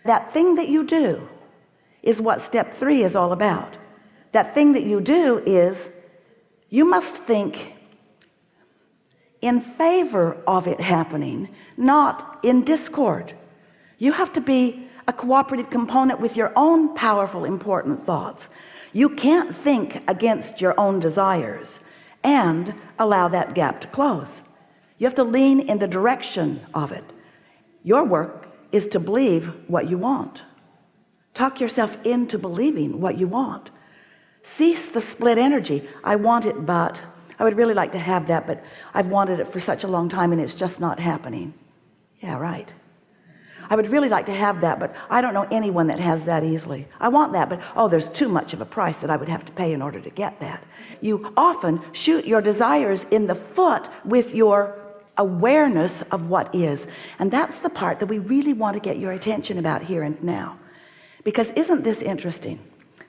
That thing that you do is what step 3 is all about. That thing that you do is you must think in favor of it happening, not in discord. You have to be a cooperative component with your own powerful, important thoughts. You can't think against your own desires and allow that gap to close. You have to lean in the direction of it. Your work is to believe what you want. Talk yourself into believing what you want. Cease the split energy. I want it, but I would really like to have that, but I've wanted it for such a long time and it's just not happening. Yeah, right. I would really like to have that, but I don't know anyone that has that easily. I want that, but oh, there's too much of a price that I would have to pay in order to get that. You often shoot your desires in the foot with your awareness of what is. And that's the part that we really want to get your attention about here and now. Because isn't this interesting?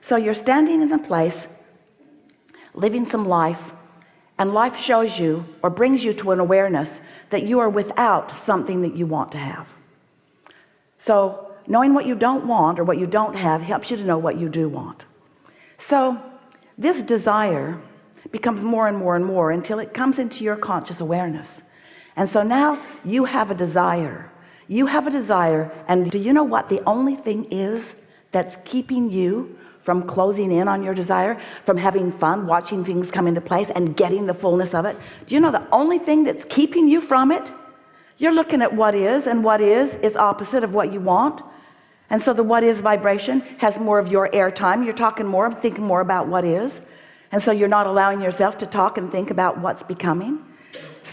So you're standing in a place, living some life, and life shows you or brings you to an awareness that you are without something that you want to have. So knowing what you don't want or what you don't have helps you to know what you do want. So this desire becomes more and more and more until it comes into your conscious awareness. And so now you have a desire. You have a desire, and do you know what the only thing is that's keeping you from closing in on your desire, from having fun, watching things come into place and getting the fullness of it? Do you know the only thing that's keeping you from it? You're looking at what is, and what is opposite of what you want. And so the what is vibration has more of your airtime. You're talking more, thinking more about what is. And so you're not allowing yourself to talk and think about what's becoming.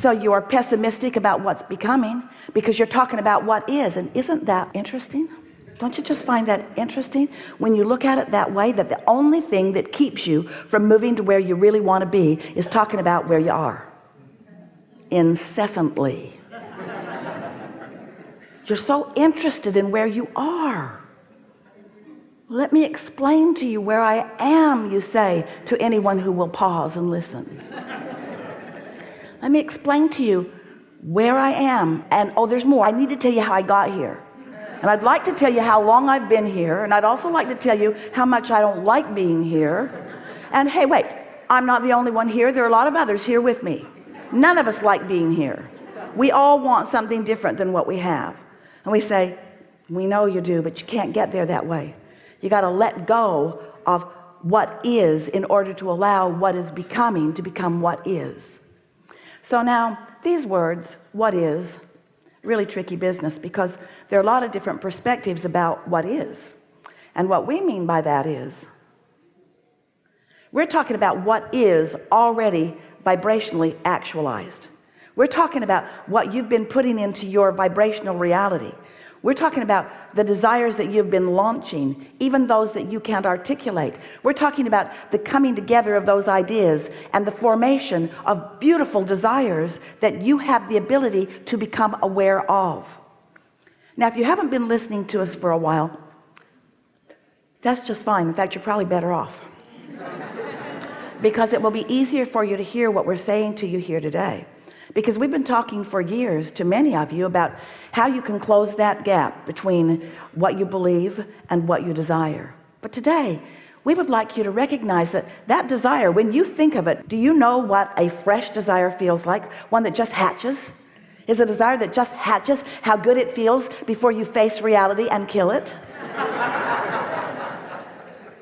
So you are pessimistic about what's becoming because you're talking about what is. And isn't that interesting? Don't you just find that interesting when you look at it that way, that the only thing that keeps you from moving to where you really want to be is talking about where you are incessantly. You're so interested in where you are. Let me explain to you where I am, you say to anyone who will pause and listen. Let me explain to you where I am. And oh, there's more. I need to tell you how I got here. And I'd like to tell you how long I've been here. And I'd also like to tell you how much I don't like being here. And hey, wait, I'm not the only one here. There are a lot of others here with me. None of us like being here. We all want something different than what we have. And we say, we know you do, but you can't get there that way. You got to let go of what is in order to allow what is becoming to become what is. So now these words, what is, really tricky business because there are a lot of different perspectives about what is. And what we mean by that is we're talking about what is already vibrationally actualized. We're talking about what you've been putting into your vibrational reality. We're talking about the desires that you've been launching, even those that you can't articulate. We're talking about the coming together of those ideas and the formation of beautiful desires that you have the ability to become aware of. Now, if you haven't been listening to us for a while, that's just fine. In fact, you're probably better off. Because it will be easier for you to hear what we're saying to you here today. Because we've been talking for years to many of you about how you can close that gap between what you believe and what you desire. But today, we would like you to recognize that that desire, when you think of it, do you know what a fresh desire feels like? One that just hatches? Is a desire that just hatches, how good it feels before you face reality and kill it?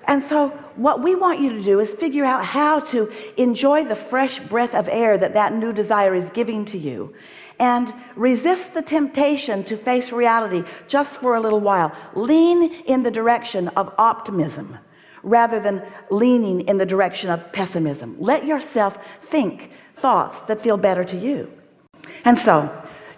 And so what we want you to do is figure out how to enjoy the fresh breath of air that that new desire is giving to you, and resist the temptation to face reality just for a little while. Lean in the direction of optimism rather than leaning in the direction of pessimism. Let yourself think thoughts that feel better to you. And so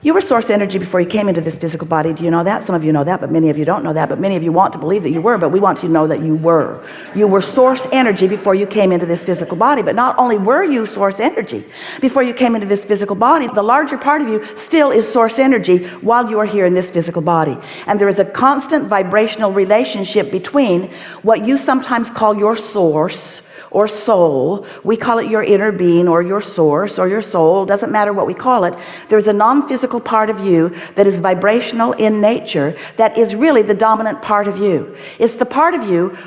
you were source energy before you came into this physical body. Do you know that? Some of you know that, but many of you don't know that. But many of you want to believe that you were, but we want you to know that you were. You were source energy before you came into this physical body. But not only were you source energy before you came into this physical body, the larger part of you still is source energy while you are here in this physical body. And there is a constant vibrational relationship between what you sometimes call your source, or soul. We call it your inner being or your source or your soul. Doesn't matter what we call it. There's a non-physical part of you that is vibrational in nature that is really the dominant part of you. It's the part of you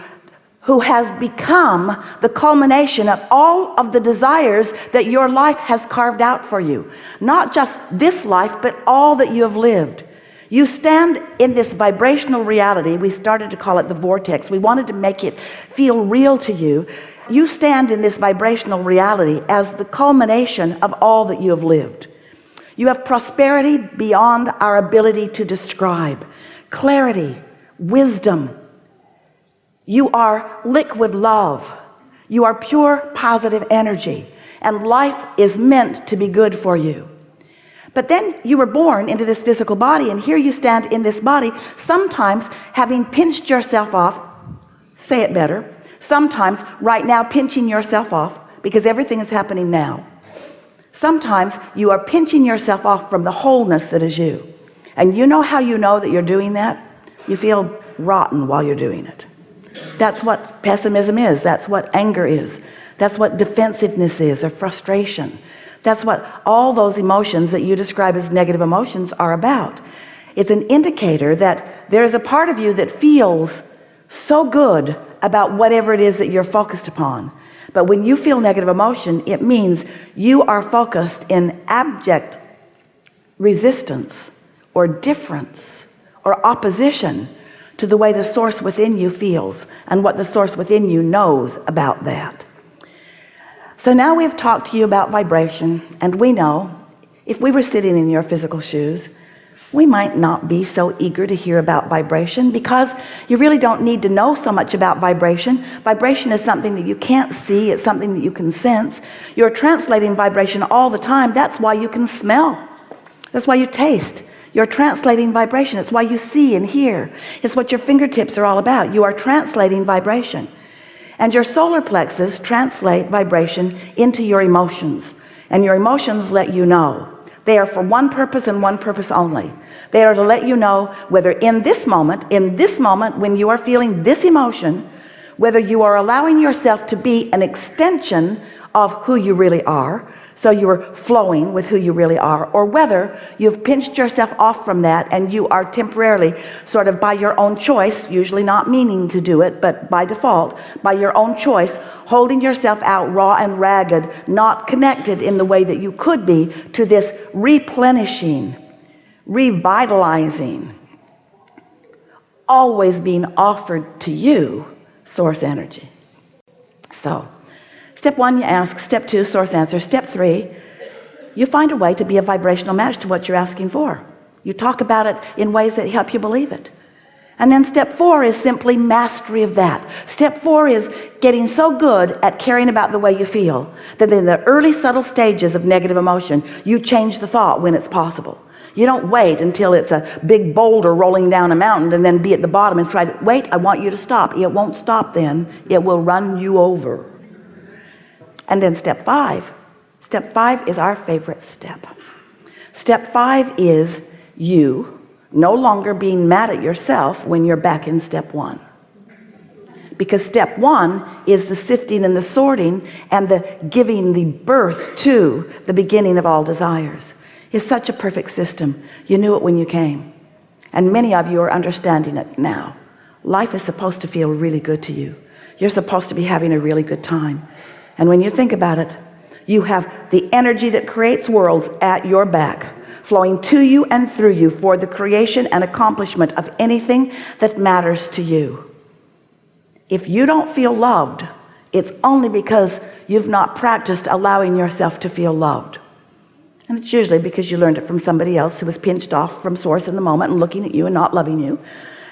who has become the culmination of all of the desires that your life has carved out for you. Not just this life, but all that you have lived. You stand in this vibrational reality. We started to call it the vortex. We wanted to make it feel real to you. You stand in this vibrational reality as the culmination of all that you have lived. You have prosperity beyond our ability to describe, clarity, wisdom. You are liquid love. You are pure positive energy, and life is meant to be good for you. But then you were born into this physical body, and here you stand in this body, sometimes having pinched yourself off. Say it better. Sometimes right now pinching yourself off, because everything is happening now. Sometimes you are pinching yourself off from the wholeness that is you. And you know how you know that you're doing that? You feel rotten while you're doing it. That's what pessimism is. That's what anger is. That's what defensiveness is, or frustration. That's what all those emotions that you describe as negative emotions are about. It's an indicator that there's a part of you that feels so good about whatever it is that you're focused upon. But when you feel negative emotion, it means you are focused in abject resistance or difference or opposition to the way the source within you feels and what the source within you knows about that. So now we've talked to you about vibration, and we know if we were sitting in your physical shoes, we might not be so eager to hear about vibration, because you really don't need to know so much about vibration. Vibration is something that you can't see. It's something that you can sense. You're translating vibration all the time. That's why you can smell. That's why you taste. You're translating vibration. It's why you see and hear. It's what your fingertips are all about. You are translating vibration. And your solar plexus translate vibration into your emotions. And your emotions let you know. They are for one purpose and one purpose only. They are to let you know whether in this moment when you are feeling this emotion, whether you are allowing yourself to be an extension of who you really are, so you are flowing with who you really are, or whether you've pinched yourself off from that and you are temporarily, sort of by your own choice, usually not meaning to do it, but by default, by your own choice, holding yourself out raw and ragged, not connected in the way that you could be to this replenishing, revitalizing, always being offered to you source energy. So step one, you ask. Step two, source answer. Step three, you find a way to be a vibrational match to what you're asking for. You talk about it in ways that help you believe it. And then step four is simply mastery of that. Step four is getting so good at caring about the way you feel that in the early subtle stages of negative emotion, you change the thought when it's possible. You don't wait until it's a big boulder rolling down a mountain and then be at the bottom and try to, wait, I want you to stop. It won't stop then. It will run you over. And then step five is our favorite step. Step five is you no longer being mad at yourself when you're back in step one. Because step one is the sifting and the sorting and the giving the birth to the beginning of all desires. It's such a perfect system. You knew it when you came. And many of you are understanding it now. Life is supposed to feel really good to you. You're supposed to be having a really good time. And when you think about it, you have the energy that creates worlds at your back, flowing to you and through you for the creation and accomplishment of anything that matters to you. If you don't feel loved, it's only because you've not practiced allowing yourself to feel loved. And it's usually because you learned it from somebody else who was pinched off from source in the moment and looking at you and not loving you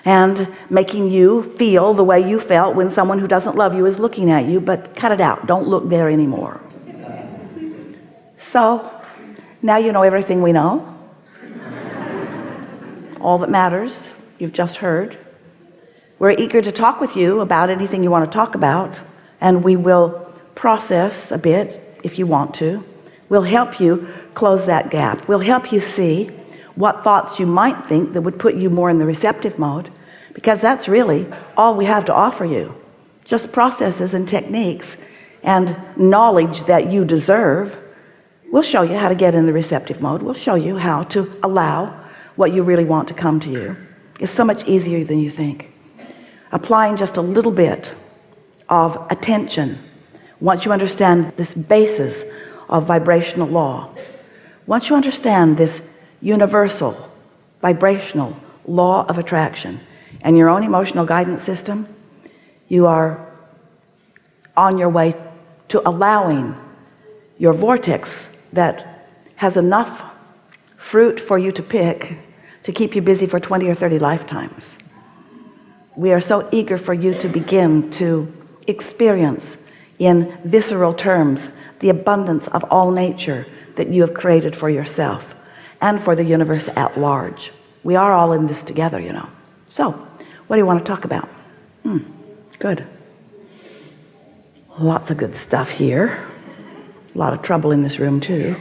and making you feel the way you felt when someone who doesn't love you is looking at you. But cut it out. Don't look there anymore. So now you know everything we know. All that matters, you've just heard. We're eager to talk with you about anything you want to talk about, and we will process a bit if you want to. We'll help you close that gap. We'll help you see what thoughts you might think that would put you more in the receptive mode, because that's really all we have to offer you. Just processes and techniques and knowledge that you deserve will show you how to get in the receptive mode. We'll show you how to allow what you really want to come to you. It's so much easier than you think. Applying just a little bit of attention, once you understand this basis of vibrational law, once you understand this universal vibrational law of attraction and your own emotional guidance system, you are on your way to allowing your vortex that has enough fruit for you to pick to keep you busy for 20 or 30 lifetimes. We are so eager for you to begin to experience in visceral terms the abundance of all nature that you have created for yourself and for the universe at large. We are all in this together, you know. So, what do you want to talk about? Good. Lots of good stuff here. A lot of trouble in this room too.